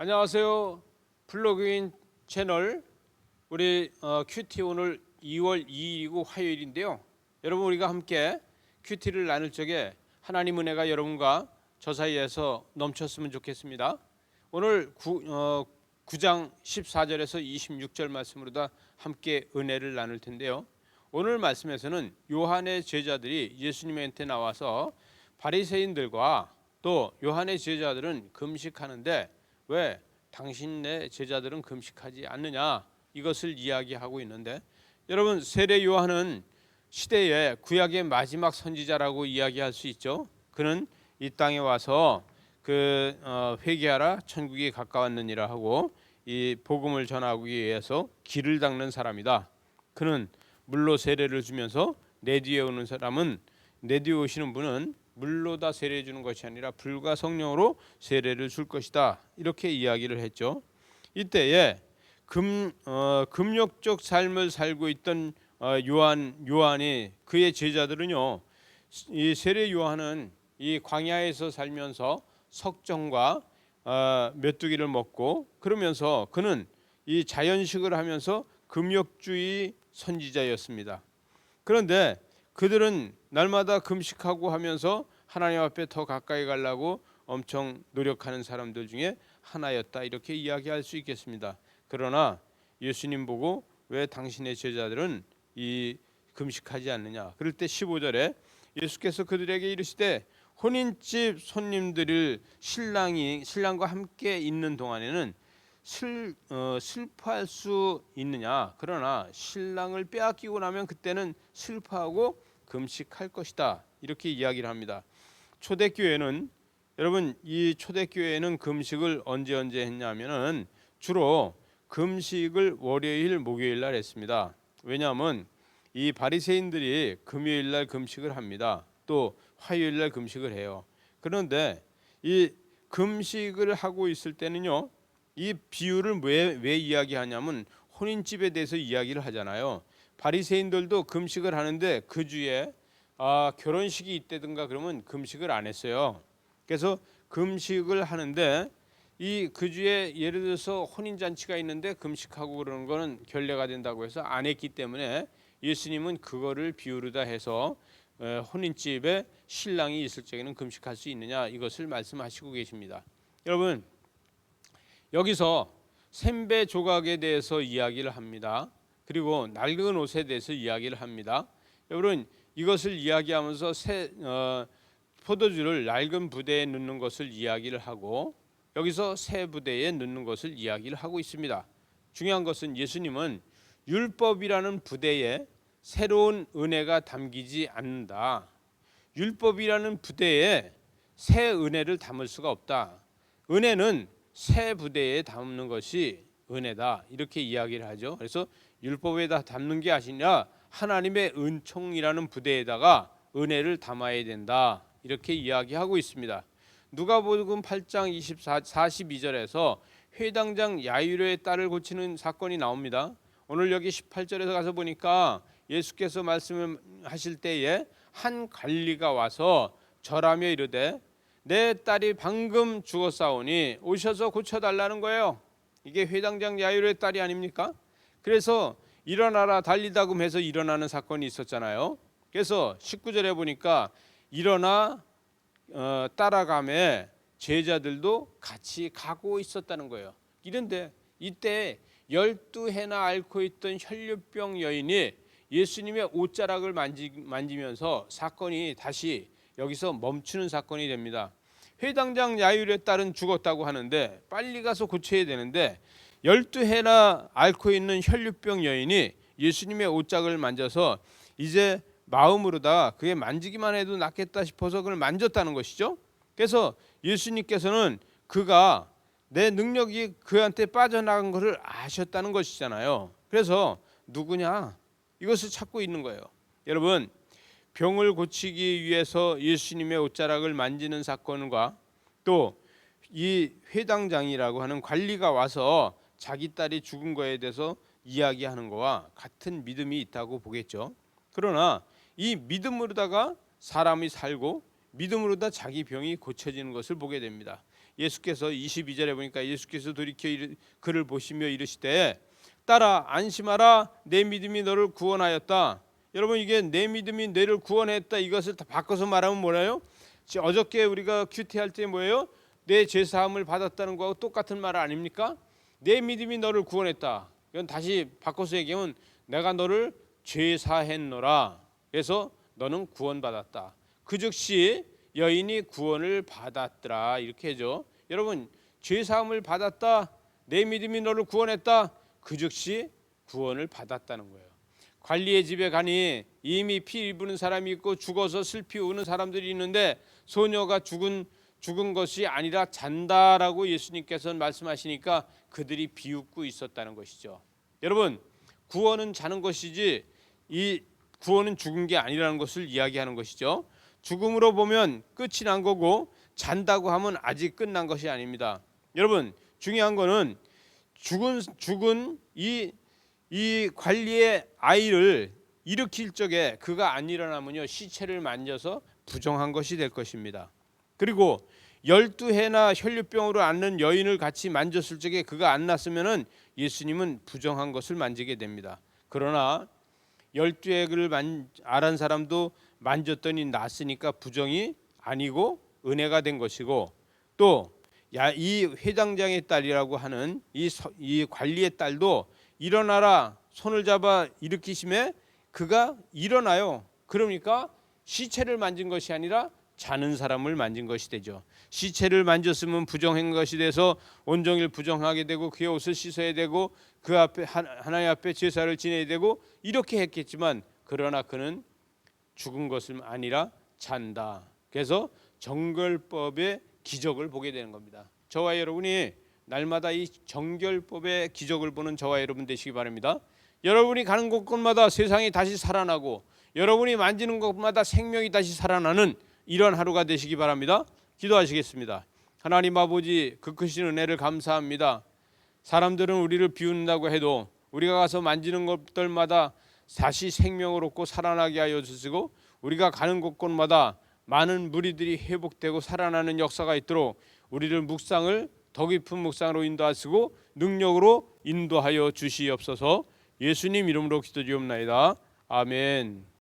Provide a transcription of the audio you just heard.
안녕하세요. 블로그인 채널 우리 큐티 오늘 2월 2일이고 화요일인데요. 여러분 우리가 함께 큐티를 나눌 적에 하나님 은혜가 여러분과 저 사이에서 넘쳤으면 좋겠습니다. 오늘 9장 14절에서 26절 말씀으로 다 함께 은혜를 나눌 텐데요. 오늘 말씀에서는 요한의 제자들이 예수님한테 나와서 바리새인들과 또 요한의 제자들은 금식하는데 왜 당신네 제자들은 금식하지 않느냐, 이것을 이야기하고 있는데, 여러분 세례 요한은 시대의 구약의 마지막 선지자라고 이야기할 수 있죠. 그는 이 땅에 와서 회개하라 천국이 가까웠느니라 하고 이 복음을 전하기 위해서 길을 닦는 사람이다. 그는 물로 세례를 주면서 내 뒤에 오시는 분은 물로 다 세례 주는 것이 아니라 불과 성령으로 세례를 줄 것이다, 이렇게 이야기를 했죠. 이때에 금욕적 삶을 살고 있던 요한이 그의 제자들은요, 이 세례 요한은 이 광야에서 살면서 석정과 메뚜기를 먹고 그러면서 그는 이 자연식을 하면서 금욕주의 선지자였습니다. 그런데 그들은 날마다 금식하고 하면서 하나님 앞에 더 가까이 가려고 엄청 노력하는 사람들 중에 하나였다, 이렇게 이야기할 수 있겠습니다. 그러나 예수님 보고 왜 당신의 제자들은 이 금식하지 않느냐, 그럴 때 15절에 예수께서 그들에게 이르시되 혼인집 손님들을 신랑과 함께 있는 동안에는 슬퍼할 수 있느냐, 그러나 신랑을 빼앗기고 나면 그때는 슬퍼하고 금식할 것이다, 이렇게 이야기를 합니다. 초대교회는 여러분, 이 초대교회는 금식을 언제 했냐면은 주로 금식을 월요일 목요일 날 했습니다. 왜냐하면 이 바리새인들이 금요일 날 금식을 합니다. 또 화요일 날 금식을 해요. 그런데 이 금식을 하고 있을 때는요, 이 비유를 왜 이야기하냐면 혼인집에 대해서 이야기를 하잖아요. 바리새인들도 금식을 하는데 그 주에 결혼식이 있다든가 그러면 금식을 안 했어요. 그래서 금식을 하는데 이 그 주에 예를 들어서 혼인 잔치가 있는데 금식하고 그러는 거는 결례가 된다고 해서 안 했기 때문에 예수님은 그거를 비유로다 해서 혼인집에 신랑이 있을 적에는 금식할 수 있느냐, 이것을 말씀하시고 계십니다. 여러분, 여기서 셈배 조각에 대해서 이야기를 합니다. 그리고 낡은 옷에 대해서 이야기를 합니다. 여러분, 이것을 이야기하면서 포도주를 낡은 부대에 넣는 것을 이야기를 하고 여기서 새 부대에 넣는 것을 이야기를 하고 있습니다. 중요한 것은 예수님은 율법이라는 부대에 새로운 은혜가 담기지 않는다. 율법이라는 부대에 새 은혜를 담을 수가 없다. 은혜는 새 부대에 담는 것이 은혜다, 이렇게 이야기를 하죠. 그래서 율법에다 담는 게 아니라 하나님의 은총이라는 부대에다가 은혜를 담아야 된다, 이렇게 이야기하고 있습니다. 누가복음 8장 42절에서 회당장 야이로의 딸을 고치는 사건이 나옵니다. 오늘 여기 18절에서 가서 보니까 예수께서 말씀을 하실 때에 한 관리가 와서 절하며 이르되 내 딸이 방금 죽었사오니 오셔서 고쳐달라는 거예요. 이게 회당장 야이로의 딸이 아닙니까? 그래서 일어나라 달리다금 해서 일어나는 사건이 있었잖아요. 그래서 19절에 보니까 일어나 따라가매 제자들도 같이 가고 있었다는 거예요. 이런데 이때 12해나 앓고 있던 혈류병 여인이 예수님의 옷자락을 만지면서 사건이 다시 여기서 멈추는 사건이 됩니다. 회당장 야이로의 딸은 죽었다고 하는데 빨리 가서 고쳐야 되는데 12해나 앓고 있는 혈류병 여인이 예수님의 옷자락을 만져서 이제 마음으로다 그게 만지기만 해도 낫겠다 싶어서 그걸 만졌다는 것이죠. 그래서 예수님께서는 그가 내 능력이 그한테 빠져나간 것을 아셨다는 것이잖아요. 그래서 누구냐, 이것을 찾고 있는 거예요. 여러분, 병을 고치기 위해서 예수님의 옷자락을 만지는 사건과 또 이 회당장이라고 하는 관리가 와서 자기 딸이 죽은 거에 대해서 이야기하는 거와 같은 믿음이 있다고 보겠죠. 그러나 이 믿음으로다가 사람이 살고 믿음으로다 자기 병이 고쳐지는 것을 보게 됩니다. 예수께서 22절에 보니까 예수께서 돌이켜 그를 보시며 이르시되 딸아 안심하라 내 믿음이 너를 구원하였다. 여러분 이게 내 믿음이 너를 구원했다 이것을 다 바꿔서 말하면 뭐래요? 어저께 우리가 큐티할 때 뭐예요? 내 죄사함을 받았다는 거하고 똑같은 말 아닙니까? 내 믿음이 너를 구원했다. 이건 다시 바꿔서 얘기하면 내가 너를 죄사했노라. 그래서 너는 구원받았다. 그 즉시 여인이 구원을 받았더라. 이렇게 해줘. 여러분 죄사함을 받았다. 내 믿음이 너를 구원했다. 그 즉시 구원을 받았다는 거예요. 관리의 집에 가니 이미 피 입은 사람이 있고 죽어서 슬피 우는 사람들이 있는데 소녀가 죽은 것이 아니라 잔다라고 예수님께서 말씀하시니까 그들이 비웃고 있었다는 것이죠. 여러분 구원은 자는 것이지 이 구원은 죽은 게 아니라는 것을 이야기하는 것이죠. 죽음으로 보면 끝이 난 거고 잔다고 하면 아직 끝난 것이 아닙니다. 여러분 중요한 거는 죽은 이 관리의 아이를 일으킬 적에 그가 안 일어나면요 시체를 만져서 부정한 것이 될 것입니다. 그리고 12해나 혈류병으로 앓는 여인을 같이 만졌을 적에 그가 안 났으면은 예수님은 부정한 것을 만지게 됩니다. 그러나 12해를 앓은 사람도 만졌더니 났으니까 부정이 아니고 은혜가 된 것이고 또 이 회장장의 딸이라고 하는 이 관리의 딸도 일어나라 손을 잡아 일으키심에 그가 일어나요. 그러니까 시체를 만진 것이 아니라 자는 사람을 만진 것이 되죠. 시체를 만졌으면 부정한 것이 돼서 온종일 부정하게 되고 그의 옷을 씻어야 되고 그 앞에 하나님 앞에 제사를 지내야 되고 이렇게 했겠지만 그러나 그는 죽은 것은 아니라 잔다. 그래서 정결법의 기적을 보게 되는 겁니다. 저와 여러분이 날마다 이 정결법의 기적을 보는 저와 여러분 되시기 바랍니다. 여러분이 가는 곳곳마다 세상이 다시 살아나고 여러분이 만지는 곳마다 생명이 다시 살아나는 이런 하루가 되시기 바랍니다. 기도하시겠습니다. 하나님 아버지 그 크신 은혜를 감사합니다. 사람들은 우리를 비웃는다고 해도 우리가 가서 만지는 것들마다 다시 생명을 얻고 살아나게 하여 주시고 우리가 가는 곳곳마다 많은 무리들이 회복되고 살아나는 역사가 있도록 우리를 묵상을 더 깊은 묵상으로 인도하시고 능력으로 인도하여 주시옵소서. 예수님 이름으로 기도드리옵나이다. 아멘.